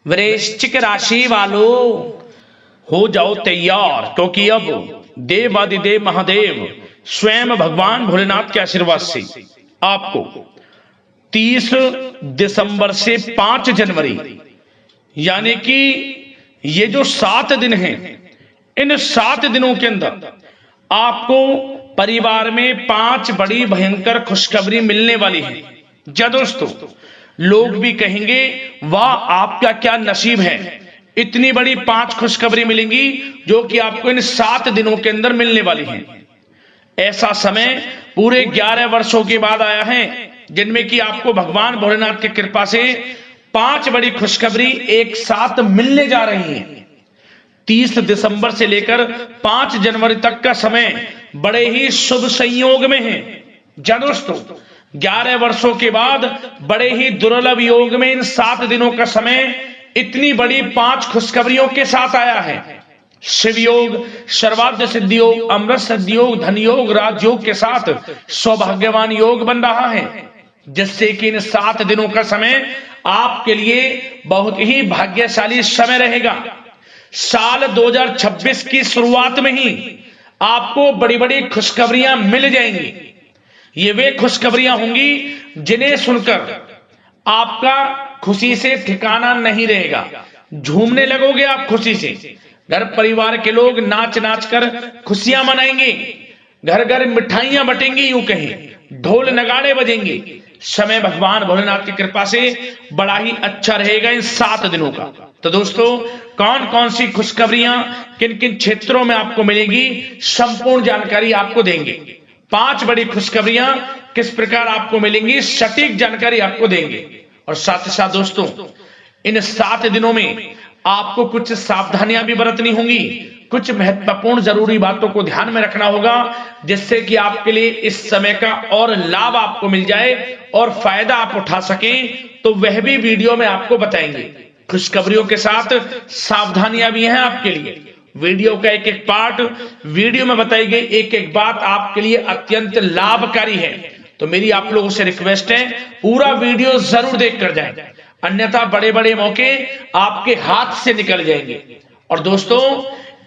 वृश्चिक राशि वालों, हो जाओ तैयार, क्योंकि अब देवादिदेव महादेव स्वयं भगवान भोलेनाथ के आशीर्वाद से आपको 30 दिसंबर से 5 जनवरी यानी कि ये जो 7 दिन हैं, इन 7 दिनों के अंदर आपको परिवार में 5 बड़ी भयंकर खुशखबरी मिलने वाली है। जा दोस्तों, लोग भी कहेंगे वाह आपका क्या नसीब है, इतनी बड़ी 5 खुशखबरी मिलेंगी जो कि आपको इन 7 दिनों के अंदर मिलने वाली है। ऐसा समय पूरे 11 वर्षों के बाद आया है जिनमें कि आपको भगवान भोलेनाथ की कृपा से 5 बड़ी खुशखबरी एक साथ मिलने जा रही हैं। 30 दिसंबर से लेकर 5 जनवरी तक का समय बड़े ही शुभ संयोग में है। जा दोस्तों, 11 वर्षों के बाद बड़े ही दुर्लभ योग में इन 7 दिनों का समय इतनी बड़ी 5 खुशखबरियों के साथ आया है। शिव योग, सर्वार्थ सिद्धि योग, अमृत सिद्धि योग, धन योग, राजयोग के साथ सौभाग्यवान योग बन रहा है, जिससे कि इन 7 दिनों का समय आपके लिए बहुत ही भाग्यशाली समय रहेगा। साल 2026 की शुरुआत में ही आपको बड़ी बड़ी खुशखबरियां मिल जाएंगी। ये वे खुशखबरियां होंगी जिन्हें सुनकर आपका खुशी से ठिकाना नहीं रहेगा। झूमने लगोगे आप खुशी से, घर परिवार के लोग नाच नाच कर खुशियां मनाएंगे, घर घर मिठाइयां बटेंगी, यूं कहें ढोल नगाड़े बजेंगे। समय भगवान भोलेनाथ की कृपा से बड़ा ही अच्छा रहेगा इन 7 दिनों का। तो दोस्तों, कौन कौन सी खुशखबरियां किन किन क्षेत्रों में आपको मिलेगी, संपूर्ण जानकारी आपको देंगे। 5 बड़ी खुशखबरियां किस प्रकार आपको मिलेंगी, सटीक जानकारी आपको देंगे। और साथ ही साथ दोस्तों, इन 7 दिनों में आपको कुछ सावधानियां भी बरतनी होंगी, कुछ महत्वपूर्ण जरूरी बातों को ध्यान में रखना होगा, जिससे कि आपके लिए इस समय का और लाभ आपको मिल जाए और फायदा आप उठा सकें। तो वह भी वीडियो में आपको बताएंगे। खुशखबरियों के साथ सावधानियां भी हैं आपके लिए। वीडियो का एक एक पार्ट, वीडियो में बताई गई एक एक बात आपके लिए अत्यंत लाभकारी है। तो मेरी आप लोगों से रिक्वेस्ट है, पूरा वीडियो जरूर देख कर जाएं, अन्यथा बड़े बड़े मौके आपके हाथ से निकल जाएंगे। और दोस्तों,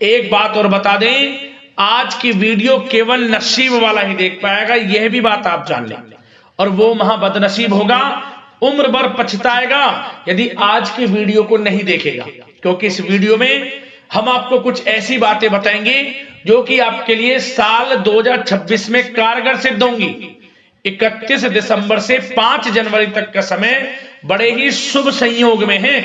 एक बात और बता दें, आज की वीडियो केवल नसीब वाला ही देख पाएगा, यह भी बात आप जान लें। और वो महाबदनसीब होगा, उम्र भर पछताएगा यदि आज की वीडियो को नहीं देखेगा। क्योंकि इस वीडियो में हम आपको कुछ ऐसी बातें बताएंगे जो कि आपके लिए साल 2026 में कारगर सिद्ध होंगी। 31 दिसंबर से 5 जनवरी तक का समय बड़े ही शुभ संयोग में है।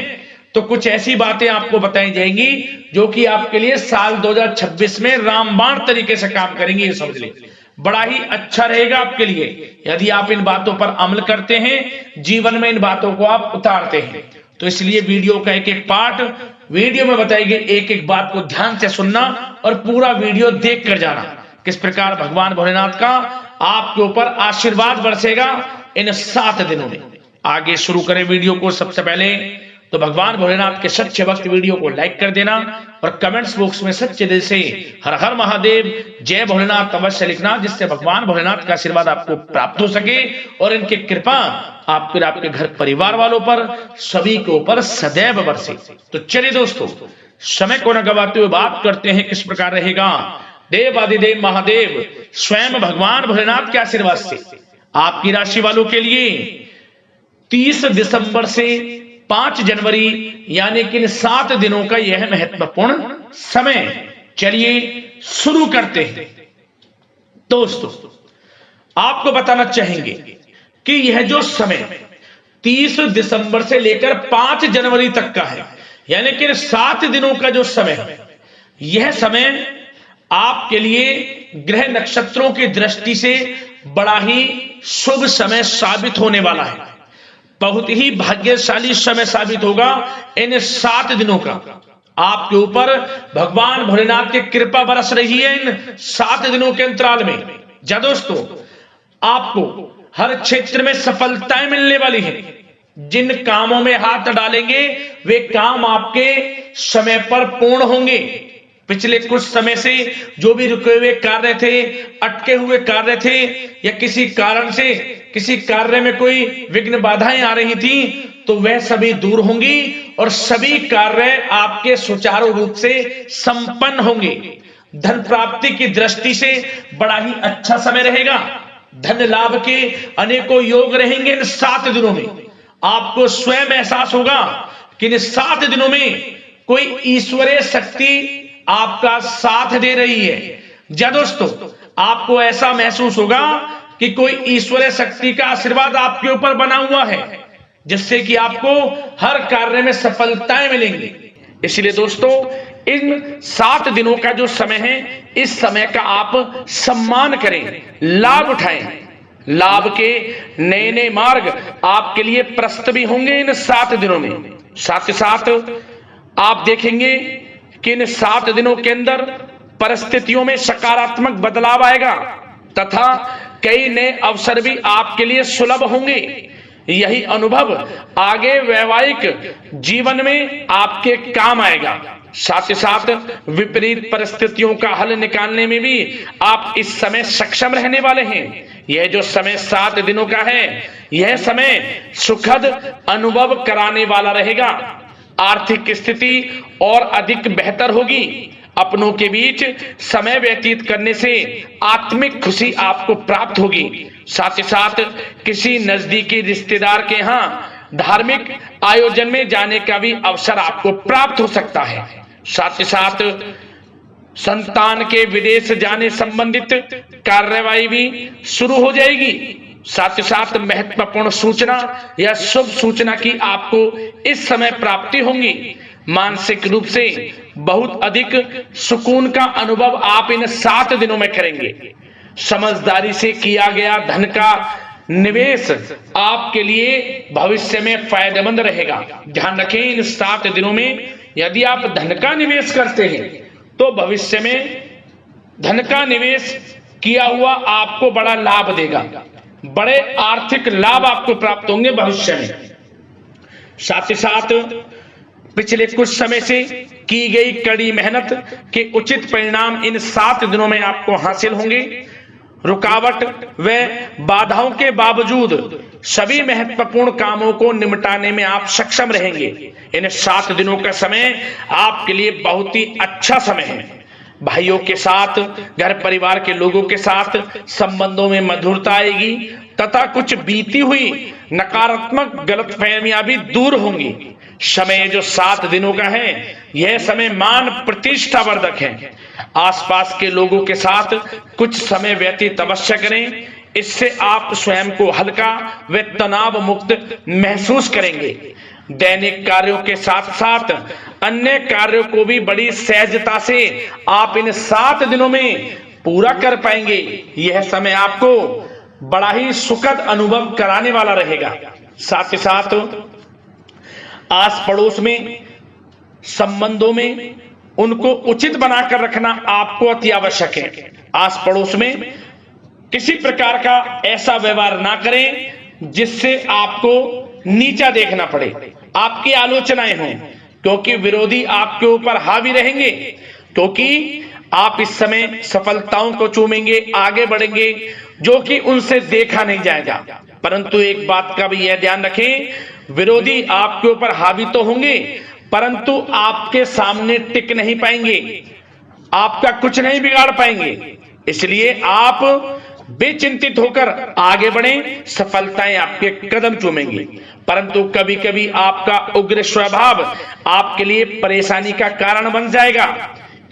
तो कुछ ऐसी बातें आपको बताई जाएंगी जो कि आपके लिए साल 2026 में रामबाण तरीके से काम करेंगी, ये समझ लें। बड़ा ही अच्छा रहेगा आपके लिए यदि आप इन बातों पर अमल करते हैं, जीवन में इन बातों को आप उतारते हैं। तो इसलिए वीडियो का एक एक पार्ट, वीडियो में बताई गई एक एक बात को ध्यान से सुनना और पूरा वीडियो देख कर जाना, किस प्रकार भगवान भोलेनाथ का आपके ऊपर आशीर्वाद बरसेगा इन 7 दिनों में। आगे शुरू करें वीडियो को। सबसे पहले तो भगवान भोलेनाथ के सच्चे भक्त वीडियो को लाइक कर देना और कमेंट्स बॉक्स में सच्चे दिल से हर हर महादेव, जय भोलेनाथ अवश्य लिखना, जिससे भगवान भोलेनाथ का आशीर्वाद आपको प्राप्त हो सके और इनकी कृपा आप फिर आपके घर परिवार वालों पर, सभी के ऊपर सदैव बरसे। तो चलिए दोस्तों, समय को न गवाते हुए बात करते हैं किस प्रकार रहेगा देवादिदेव महादेव स्वयं भगवान भोलेनाथ के आशीर्वाद से आपकी राशि वालों के लिए 30 दिसंबर से 5 जनवरी यानी कि 7 दिनों का यह महत्वपूर्ण समय। चलिए शुरू करते हैं। दोस्तों, आपको बताना चाहेंगे कि यह जो समय 30 दिसंबर से लेकर 5 जनवरी तक का है, यानी कि 7 दिनों का जो समय है, यह समय आपके लिए ग्रह नक्षत्रों की दृष्टि से बड़ा ही शुभ समय साबित होने वाला है। बहुत ही भाग्यशाली समय साबित होगा इन 7 दिनों का। आपके ऊपर भगवान भोलेनाथ की कृपा बरस रही है इन 7 दिनों के अंतराल में। जा दोस्तों, आपको हर क्षेत्र में सफलताएं मिलने वाली हैं। जिन कामों में हाथ डालेंगे वे काम आपके समय पर पूर्ण होंगे। पिछले कुछ समय से जो भी रुके हुए कार्य थे, अटके हुए कार्य थे, या किसी कारण से किसी कार्य में कोई विघ्न बाधाएं आ रही थी तो वह सभी दूर होंगी और सभी कार्य आपके सुचारू रूप से संपन्न होंगे। धन प्राप्ति की दृष्टि से बड़ा ही अच्छा समय रहेगा। धन लाभ के अनेकों योग रहेंगे इन 7 दिनों में। आपको स्वयं एहसास होगा कि इन 7 दिनों में कोई ईश्वरीय शक्ति आपका साथ दे रही है। जी दोस्तों, आपको ऐसा महसूस होगा कि कोई ईश्वरीय शक्ति का आशीर्वाद आपके ऊपर बना हुआ है, जिससे कि आपको हर कार्य में सफलताएं मिलेंगी। इसलिए दोस्तों, इन 7 दिनों का जो समय है, इस समय का आप सम्मान करें, लाभ उठाएं। लाभ के नए नए मार्ग आपके लिए प्रशस्त भी होंगे इन 7 दिनों में। साथ ही साथ आप देखेंगे कि इन 7 दिनों के अंदर परिस्थितियों में सकारात्मक बदलाव आएगा तथा कई नए अवसर भी आपके लिए सुलभ होंगे। यही अनुभव आगे वैवाहिक जीवन में आपके काम आएगा। साथ ही साथ विपरीत परिस्थितियों का हल निकालने में भी आप इस समय सक्षम रहने वाले हैं। यह जो समय 7 दिनों का है, यह समय सुखद अनुभव कराने वाला रहेगा। आर्थिक स्थिति और अधिक बेहतर होगी। अपनों के बीच समय व्यतीत करने से आत्मिक खुशी आपको प्राप्त होगी। साथ ही साथ किसी नजदीकी रिश्तेदार के यहाँ धार्मिक आयोजन में जाने का भी अवसर आपको प्राप्त हो सकता है। साथ ही साथ संतान के विदेश जाने संबंधित कार्यवाही भी शुरू हो जाएगी। साथ ही साथ महत्वपूर्ण सूचना या शुभ सूचना की आपको इस समय प्राप्ति होंगी। मानसिक रूप से बहुत अधिक सुकून का अनुभव आप इन 7 दिनों में करेंगे। समझदारी से किया गया धन का निवेश आपके लिए भविष्य में फायदेमंद रहेगा। ध्यान रखें, इन 7 दिनों में यदि आप धन का निवेश करते हैं तो भविष्य में धन का निवेश किया हुआ आपको बड़ा लाभ देगा। बड़े आर्थिक लाभ आपको प्राप्त होंगे भविष्य में। साथ ही साथ पिछले कुछ समय से की गई कड़ी मेहनत के उचित परिणाम इन 7 दिनों में आपको हासिल होंगे। रुकावट व बाधाओं के बावजूद सभी महत्वपूर्ण कामों को निपटाने में आप सक्षम रहेंगे। इन 7 दिनों का समय आपके लिए बहुत ही अच्छा समय है। भाइयों के साथ, घर परिवार के लोगों के साथ संबंधों में मधुरता आएगी तथा कुछ बीती हुई नकारात्मक गलतफहमियां भी दूर होंगी। समय जो 7 दिनों का है, यह समय मान प्रतिष्ठा वर्धक है। आसपास के लोगों के साथ कुछ समय व्यतीत अवश्य करें। इससे आप स्वयं को हल्का व तनाव मुक्त महसूस करेंगे। दैनिक कार्यों के साथ साथ अन्य कार्यों को भी बड़ी सहजता से आप इन 7 दिनों में पूरा कर पाएंगे। यह समय आपको बड़ा ही सुखद अनुभव कराने वाला रहेगा। साथ ही साथ आस पड़ोस में संबंधों में उनको उचित बनाकर रखना आपको अति आवश्यक है। आस पड़ोस में किसी प्रकार का ऐसा व्यवहार ना करें जिससे आपको नीचा देखना पड़े, आपकी आलोचनाएं हों, क्योंकि विरोधी आपके ऊपर हावी रहेंगे। क्योंकि आप इस समय सफलताओं को चूमेंगे, आगे बढ़ेंगे, जो कि उनसे देखा नहीं जाएगा। परंतु एक बात का भी यह ध्यान रखें, विरोधी आपके ऊपर हावी तो होंगे परंतु आपके सामने टिक नहीं पाएंगे, आपका कुछ नहीं बिगाड़ पाएंगे। इसलिए आप बेचिंतित होकर आगे बढ़ें, सफलताएं आपके कदम चूमेंगी। परंतु कभी कभी आपका उग्र स्वभाव आपके लिए परेशानी का कारण बन जाएगा।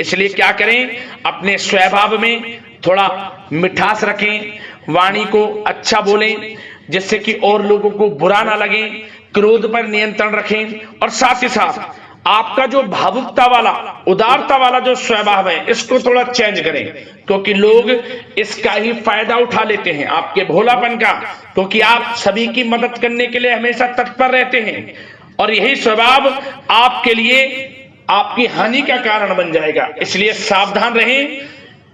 इसलिए क्या करें, अपने स्वभाव में थोड़ा मिठास रखें, वाणी को अच्छा बोलें जिससे कि और लोगों को बुरा ना लगे, क्रोध पर नियंत्रण रखें। और साथ ही साथ आपका जो भावुकता वाला, उदारता वाला जो स्वभाव है, इसको थोड़ा चेंज करें, क्योंकि लोग इसका ही फायदा उठा लेते हैं, आपके भोलापन का, क्योंकि आप सभी की मदद करने के लिए हमेशा तत्पर रहते हैं। और यही स्वभाव आपके लिए आपकी हानि का कारण बन जाएगा। इसलिए सावधान रहें,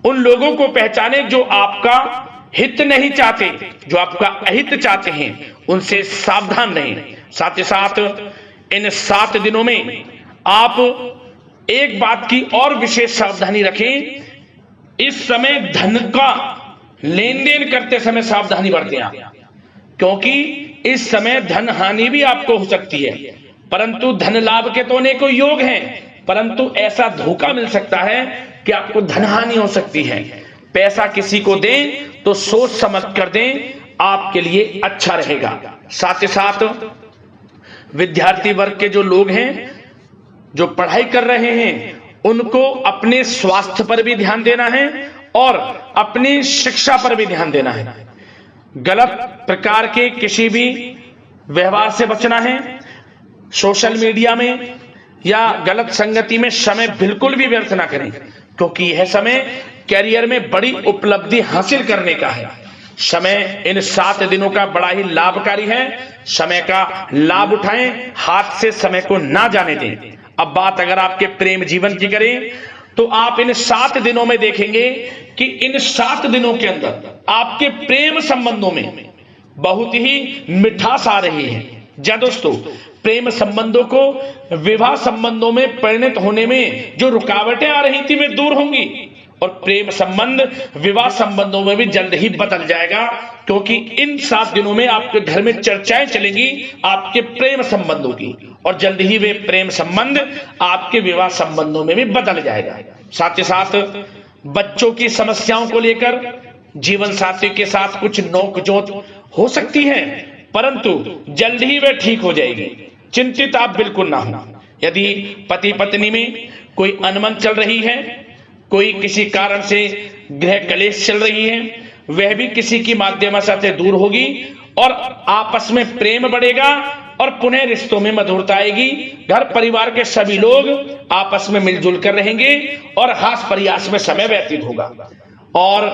उन लोगों को पहचाने जो आपका हित नहीं चाहते, जो आपका अहित चाहते हैं, उनसे सावधान रहें। साथ ही साथ इन 7 दिनों में आप एक बात की और विशेष सावधानी रखें, इस समय धन का लेन देन करते समय सावधानी बरतें। क्योंकि इस समय धन हानि भी आपको हो सकती है, परंतु धन लाभ के तो अनेकों योग हैं, परंतु ऐसा धोखा मिल सकता है कि आपको धन हानि हो सकती है। पैसा किसी को दें तो सोच समझ कर दें, आपके लिए अच्छा रहेगा। साथ ही साथ विद्यार्थी वर्ग के जो लोग हैं, जो पढ़ाई कर रहे हैं, उनको अपने स्वास्थ्य पर भी ध्यान देना है और अपनी शिक्षा पर भी ध्यान देना है। गलत प्रकार के किसी भी व्यवहार से बचना है। सोशल मीडिया में या गलत संगति में समय बिल्कुल भी व्यर्थ ना करें, क्योंकि यह समय कैरियर में बड़ी उपलब्धि हासिल करने का है। समय इन 7 दिनों का बड़ा ही लाभकारी है। समय का लाभ उठाएं, हाथ से समय को ना जाने दें। अब बात अगर आपके प्रेम जीवन की करें तो आप इन 7 दिनों में देखेंगे कि इन 7 दिनों के अंदर आपके प्रेम संबंधों में बहुत ही मिठास आ रही है। जी दोस्तों, प्रेम संबंधों को विवाह संबंधों में परिणत होने में जो रुकावटें आ रही थी वे दूर होंगी और प्रेम संबंध विवाह संबंधों में भी जल्द ही बदल जाएगा, क्योंकि इन 7 दिनों में आपके घर में चर्चाएं चलेंगी आपके प्रेम संबंधों की और जल्द ही वे प्रेम संबंध आपके विवाह संबंधों में भी बदल जाएगा। साथ ही साथ बच्चों की समस्याओं को लेकर जीवन साथी के साथ कुछ नोकझोंक हो सकती है, परंतु जल्द ही वे ठीक हो जाएगी। चिंतित आप बिल्कुल ना हो। यदि पति पत्नी में कोई अनबन चल रही है, कोई किसी कारण से गृह कलेश चल रही है, वह भी किसी की माध्यम से दूर होगी और आपस में प्रेम बढ़ेगा और पुनः रिश्तों में मधुरता आएगी। घर परिवार के सभी लोग आपस में मिलजुल कर रहेंगे और हास प्रयास में समय व्यतीत होगा। और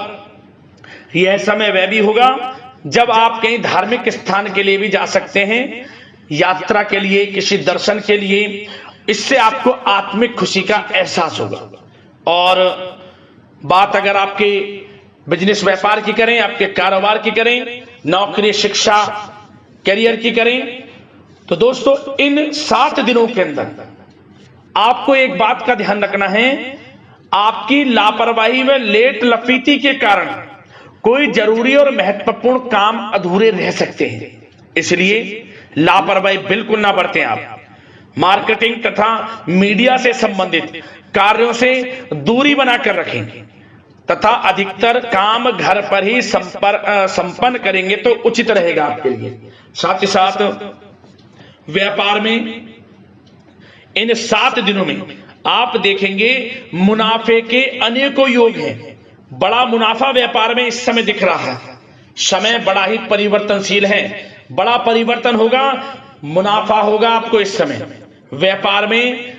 यह समय वह भी होगा जब आप कहीं धार्मिक स्थान के लिए भी जा सकते हैं, यात्रा के लिए, किसी दर्शन के लिए। इससे आपको आत्मिक खुशी का एहसास होगा। और बात अगर आपके बिजनेस व्यापार की करें, आपके कारोबार की करें, नौकरी शिक्षा करियर की करें, तो दोस्तों इन 7 दिनों के अंदर आपको एक बात का ध्यान रखना है। आपकी लापरवाही व लेट लफीती के कारण कोई जरूरी और महत्वपूर्ण काम अधूरे रह सकते हैं, इसलिए लापरवाही बिल्कुल ना बरतें। आप मार्केटिंग तथा मीडिया से संबंधित कार्यों से दूरी बनाकर रखें तथा अधिकतर काम घर पर ही संपन्न करेंगे तो उचित रहेगा आपके लिए। साथ ही साथ व्यापार में इन 7 दिनों में आप देखेंगे मुनाफे के अनेकों योग हैं। बड़ा मुनाफा व्यापार में इस समय दिख रहा है। समय बड़ा ही परिवर्तनशील है, बड़ा परिवर्तन होगा, मुनाफा होगा आपको इस समय। व्यापार में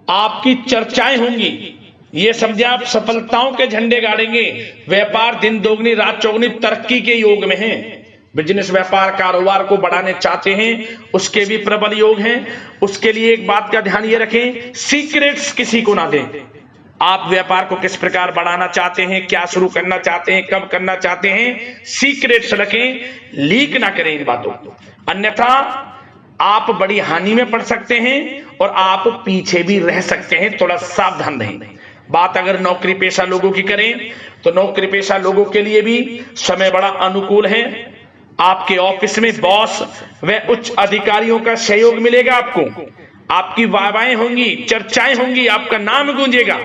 आपकी चर्चाएं होंगी, ये समझे आप सफलताओं के झंडे गाड़ेंगे। व्यापार दिन दोगुनी रात चौगुनी तरक्की के योग में है। बिजनेस व्यापार कारोबार को बढ़ाने चाहते हैं, उसके भी प्रबल योग हैं। उसके लिए एक बात का ध्यान ये रखें, सीक्रेट्स किसी को ना दें। आप व्यापार को किस प्रकार बढ़ाना चाहते हैं, क्या शुरू करना चाहते हैं, कब करना चाहते हैं, सीक्रेट्स रखें, लीक ना करें इन बातों को, अन्यथा आप बड़ी हानि में पड़ सकते हैं और आप पीछे भी रह सकते हैं। थोड़ा सावधान रहें। बात अगर नौकरी पेशा लोगों की करें तो नौकरी पेशा लोगों के लिए भी समय बड़ा अनुकूल है। आपके ऑफिस में बॉस व उच्च अधिकारियों का सहयोग मिलेगा आपको, आपकी वाहवाहें होंगी, चर्चाएं होंगी, आपका नाम गूंजेगा,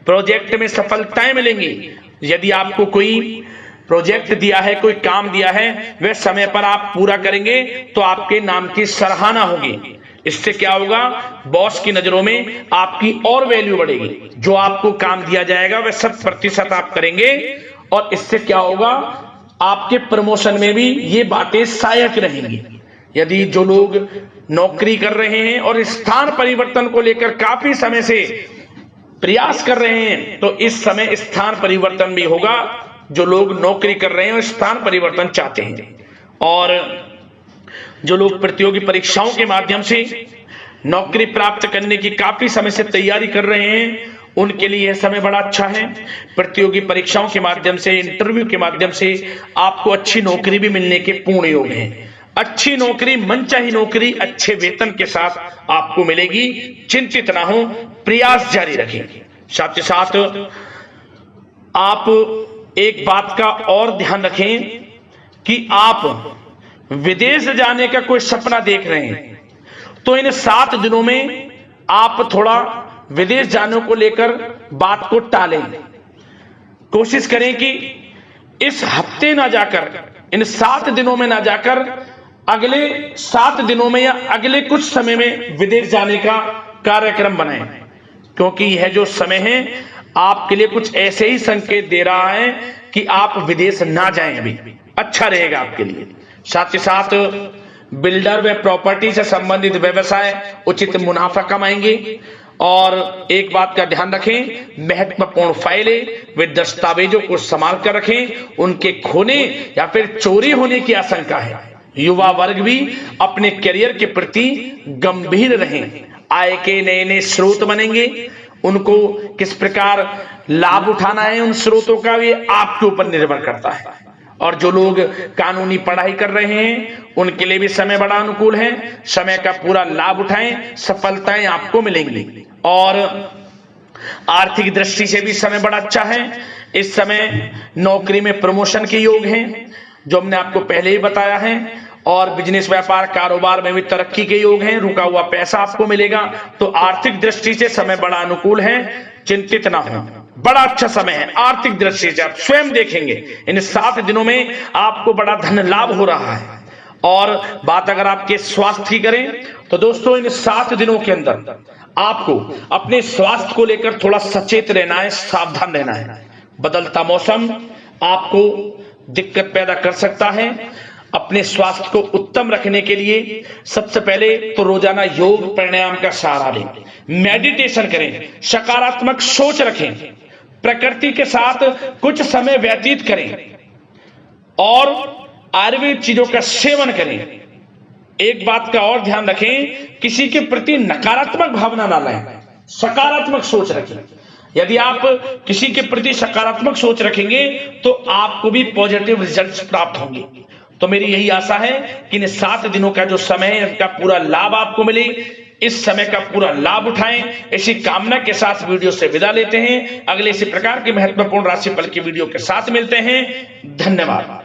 प्रोजेक्ट में सफलताएं मिलेंगी। यदि आपको कोई प्रोजेक्ट दिया है, कोई काम दिया है, वह समय पर आप पूरा करेंगे तो आपके नाम की सराहना होगी। इससे क्या होगा, बॉस की नजरों में आपकी और वैल्यू बढ़ेगी। जो आपको काम दिया जाएगा वह 100% आप करेंगे और इससे क्या होगा, आपके प्रमोशन में भी ये बातें सहायक रहेंगी। यदि जो लोग नौकरी कर रहे हैं और स्थान परिवर्तन को लेकर काफी समय से प्रयास कर रहे हैं तो इस समय स्थान परिवर्तन भी होगा। जो लोग नौकरी कर रहे हैं और स्थान परिवर्तन चाहते हैं, और जो लोग प्रतियोगी परीक्षाओं के माध्यम से नौकरी प्राप्त करने की काफी समय से तैयारी कर रहे हैं, उनके लिए यह समय बड़ा अच्छा है। प्रतियोगी परीक्षाओं के माध्यम से, इंटरव्यू के माध्यम से आपको अच्छी नौकरी भी मिलने के पूर्ण योग हैं। अच्छी नौकरी, मनचाही नौकरी अच्छे वेतन के साथ आपको मिलेगी। चिंतित ना हो, प्रयास जारी रखें। साथ ही साथ आप एक बात का और ध्यान रखें कि आप विदेश जाने का कोई सपना देख रहे हैं तो इन 7 दिनों में आप थोड़ा विदेश जाने को लेकर बात को टालें। कोशिश करें कि इस हफ्ते ना जाकर, इन 7 दिनों में ना जाकर अगले 7 दिनों में या अगले कुछ समय में विदेश जाने का कार्यक्रम बनाएं, क्योंकि यह जो समय है आपके लिए कुछ ऐसे ही संकेत दे रहा है कि आप विदेश ना जाएं। अभी अच्छा रहेगा आपके लिए। साथ ही साथ बिल्डर व प्रॉपर्टी से संबंधित व्यवसाय उचित मुनाफा कमाएंगे। और एक बात का ध्यान रखें, महत्वपूर्ण फाइलें व दस्तावेजों को संभाल कर रखें, उनके खोने या फिर चोरी होने की आशंका है। युवा वर्ग भी अपने करियर के प्रति गंभीर रहें। आय के नए नए स्रोत बनेंगे, उनको किस प्रकार लाभ उठाना है उन स्रोतों का, ये आपके ऊपर निर्भर करता है। और जो लोग कानूनी पढ़ाई कर रहे हैं उनके लिए भी समय बड़ा अनुकूल है। समय का पूरा लाभ उठाएं, सफलताएं आपको मिलेंगी। और आर्थिक दृष्टि से भी समय बड़ा अच्छा है। इस समय नौकरी में प्रमोशन के योग हैं, जो हमने आपको पहले ही बताया है। और बिजनेस, व्यापार, कारोबार में भी तरक्की के योग हैं। रुका हुआ पैसा आपको मिलेगा। तो आर्थिक दृष्टि से समय बड़ा अनुकूल है, चिंतित ना हो, बड़ा अच्छा समय है। आर्थिक दृष्टि से आप स्वयं देखेंगे इन 7 दिनों में आपको बड़ा धन लाभ हो रहा है। और बात अगर आपके स्वास्थ्य की करें तो दोस्तों इन 7 दिनों के अंदर आपको अपने स्वास्थ्य को लेकर थोड़ा सचेत रहना है, सावधान रहना है। बदलता मौसम आपको दिक्कत पैदा कर सकता है। अपने स्वास्थ्य को उत्तम रखने के लिए सबसे पहले तो रोजाना योग प्राणायाम का सहारा लें, मेडिटेशन करें, सकारात्मक सोच रखें, प्रकृति के साथ कुछ समय व्यतीत करें और आयुर्वेद चीजों का सेवन करें। एक बात का और ध्यान रखें, किसी के प्रति नकारात्मक भावना ना लाएं, सकारात्मक सोच रखें। यदि आप किसी के प्रति सकारात्मक सोच रखेंगे तो आपको भी पॉजिटिव रिजल्ट्स प्राप्त होंगे। तो मेरी यही आशा है कि इन 7 दिनों का जो समय है इसका पूरा लाभ आपको मिले। इस समय का पूरा लाभ उठाएं, इसी कामना के साथ वीडियो से विदा लेते हैं। अगले इसी प्रकार के महत्वपूर्ण राशिफल की वीडियो के साथ मिलते हैं। धन्यवाद।